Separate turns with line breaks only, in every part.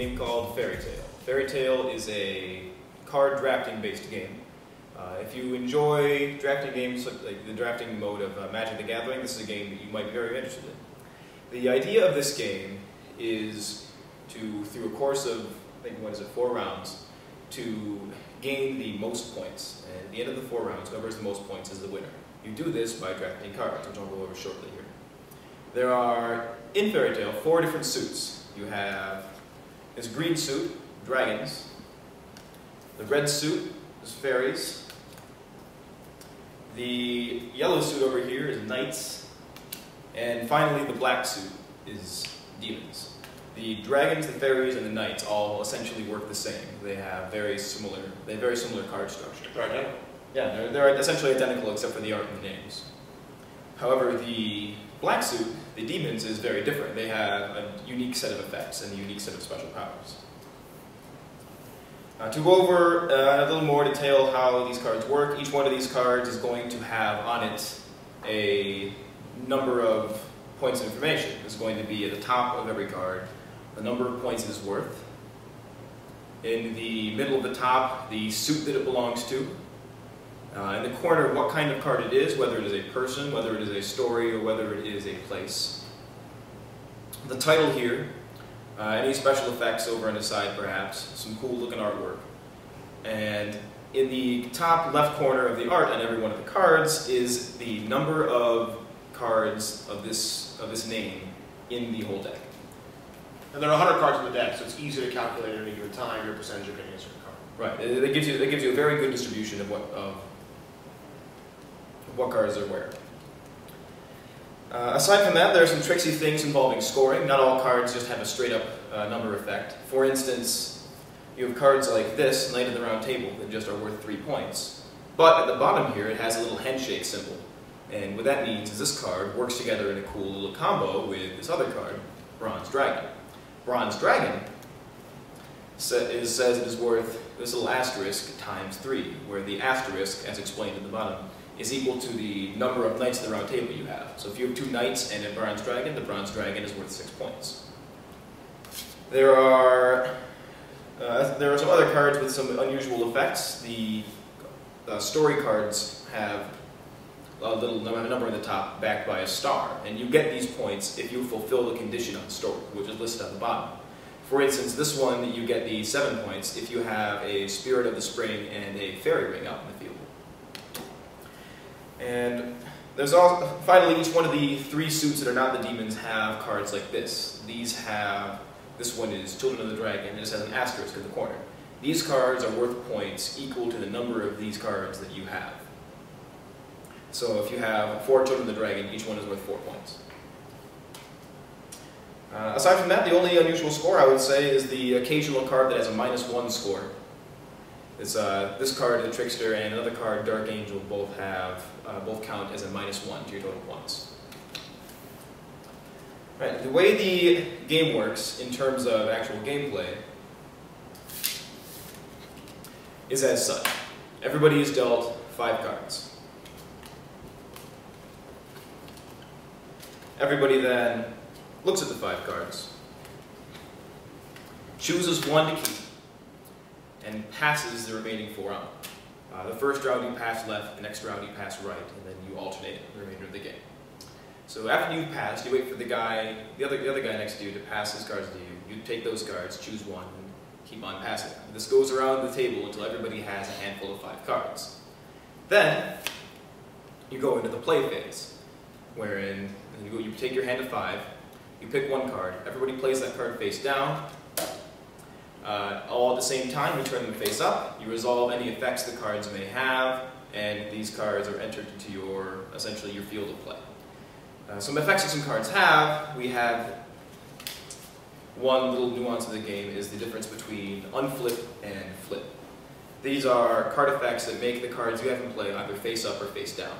game called Fairy Tale. Fairy Tale is a card drafting based game. If you enjoy drafting games, like the drafting mode of Magic the Gathering, this is a game that you might be very interested in. The idea of this game is to, through a course of, I think, 4 rounds, to gain the most points. And at the end of the 4 rounds, whoever has the most points is the winner. You do this by drafting cards, which I'll go over shortly here. There are, in Fairy Tale, 4 different suits. You have this green suit, dragons. The red suit is fairies. The yellow suit over here is knights. And finally, the black suit is demons. The dragons, the fairies, and the knights all essentially work the same. They have very similar card structure.
Right.
Yeah, they're essentially identical except for the art and the names. However, the black suit, the demons, is very different. They have a unique set of effects and a unique set of special powers. To go over a little more detail how these cards work, each one of these cards is going to have on it a number of points of information. There's going to be at the top of every card the number of points it is worth. In the middle of the top, the suit that it belongs to. In the corner, what kind of card it is, whether it is a person, whether it is a story, or whether it is a place. The title here, any special effects over on the side perhaps, some cool looking artwork. And in the top left corner of the art on every one of the cards is the number of cards of this name in the whole deck.
And there are 100 cards in the deck, so it's easy to calculate at any given time your percentage of getting a certain card.
Right. That gives you a very good distribution of what cards are where. Aside from that, there are some tricksy things involving scoring. Not all cards just have a straight-up number effect. For instance, you have cards like this, Knight of the Round Table, that just are worth 3 points. But at the bottom here, it has a little handshake symbol. And what that means is this card works together in a cool little combo with this other card, Bronze Dragon. Bronze Dragon says it is worth this little asterisk times 3, where the asterisk, as explained at the bottom, is equal to the number of Knights of the Round Table you have. So if you have 2 Knights and a Bronze Dragon, the Bronze Dragon is worth 6 points. There are some other cards with some unusual effects. The story cards have a little number in the top backed by a star, and you get these points if you fulfill the condition on the story, which is listed at the bottom. For instance, this one, you get the 7 points if you have a Spirit of the Spring and a Fairy Ring out in the field. And there's also, finally, each one of the 3 suits that are not the demons have cards like this. This one is Children of the Dragon, and it just has an asterisk in the corner. These cards are worth points equal to the number of these cards that you have. So if you have 4 Children of the Dragon, each one is worth 4 points. Aside from that, the only unusual score I would say is the occasional card that has a -1 score. It's, this card, the Trickster, and another card, Dark Angel, both count as a -1 to your total points. Right, the way the game works in terms of actual gameplay is as such. Everybody is dealt 5 cards. Everybody then looks at the 5 cards, chooses 1 to keep, and passes the remaining 4 on. The first round you pass left, the next round you pass right, and then you alternate the remainder of the game. So after you've passed, you wait for the other guy next to you to pass his cards to you. You take those cards, choose 1, and keep on passing them. This goes around the table until everybody has a handful of 5 cards. Then you go into the play phase, wherein you take your hand of 5, you pick 1 card, everybody plays that card face down. All at the same time, you turn them face up, you resolve any effects the cards may have, and these cards are entered into essentially your field of play. Some effects that some cards have, we have one little nuance of the game is the difference between unflip and flip. These are card effects that make the cards you have in play either face up or face down.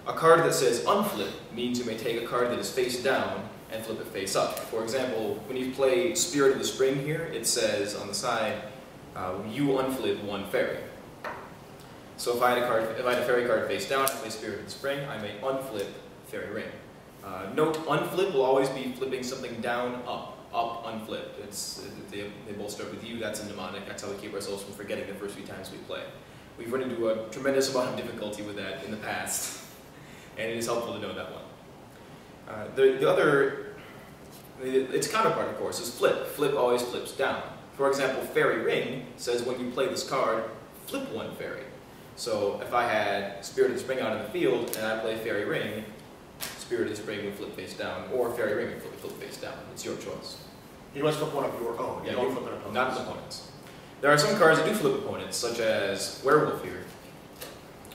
A card that says unflip means you may take a card that is face down and flip it face up. For example, when you play Spirit of the Spring here, it says on the side, you unflip 1 fairy. So if I had a fairy card face down and play Spirit of the Spring, I may unflip Fairy Ring. Note, unflip will always be flipping something down, up. up, unflip. They both start with U, that's a mnemonic, that's how we keep ourselves from forgetting the first few times we play. We've run into a tremendous amount of difficulty with that in the past, and it is helpful to know that one. Its counterpart, of course, is flip. Flip always flips down. For example, Fairy Ring says when you play this card, flip one fairy. So if I had Spirited Spring out in the field and I play Fairy Ring, Spirited Spring would flip face down, or Fairy Ring would flip face down. It's your choice.
You must flip one of your own.
Yeah,
you don't flip an opponent's.
Not an opponent's. There are some cards that do flip opponents, such as Werewolf here.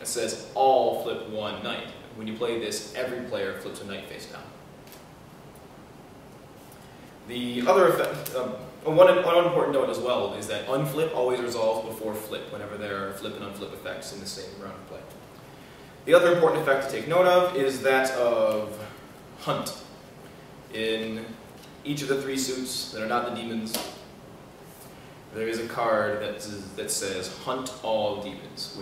It says all flip one knight. When you play this, every player flips a knight face down. The other effect, one important note as well is that unflip always resolves before flip whenever there are flip and unflip effects in the same round of play. The other important effect to take note of is that of hunt. In each of the 3 suits that are not the demons, there is a card that says hunt all demons.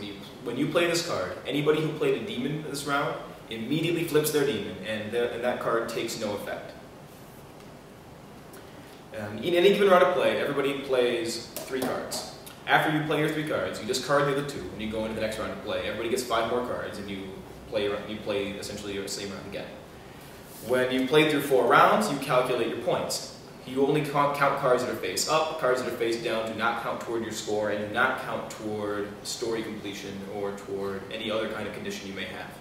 When you play this card, anybody who played a demon this round immediately flips their demon, and that card takes no effect. In any given round of play, everybody plays 3 cards. After you play your 3 cards, you discard the other 2, and you go into the next round of play. Everybody gets 5 more cards, and you play essentially your same round again. When you play through 4 rounds, you calculate your points. You only count cards that are face up. Cards that are face down do not count toward your score, and do not count toward story completion or toward any other kind of condition you may have.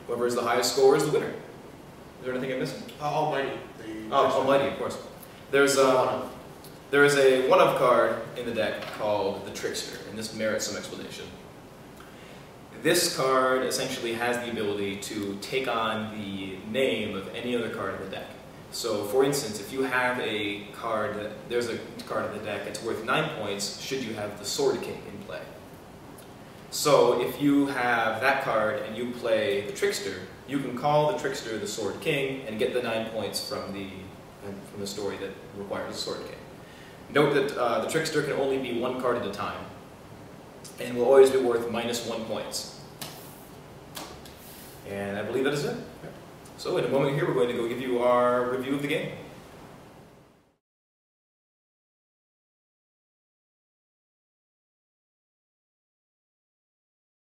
Whoever has the highest score is the winner. Is there anything I'm missing?
Almighty.
Almighty, of course. There is a one-of card in the deck called the Trickster, and this merits some explanation. This card essentially has the ability to take on the name of any other card in the deck. So, for instance, if you have a card, there's a card in the deck that's worth 9 points should you have the Sword King in play. So, if you have that card and you play the Trickster, you can call the Trickster the Sword King and get the 9 points from the story that requires the Sword King. Note that the Trickster can only be 1 card at a time, and will always be worth -1 points. And I believe that is it. So in a moment here, we're going to go give you our review of the game.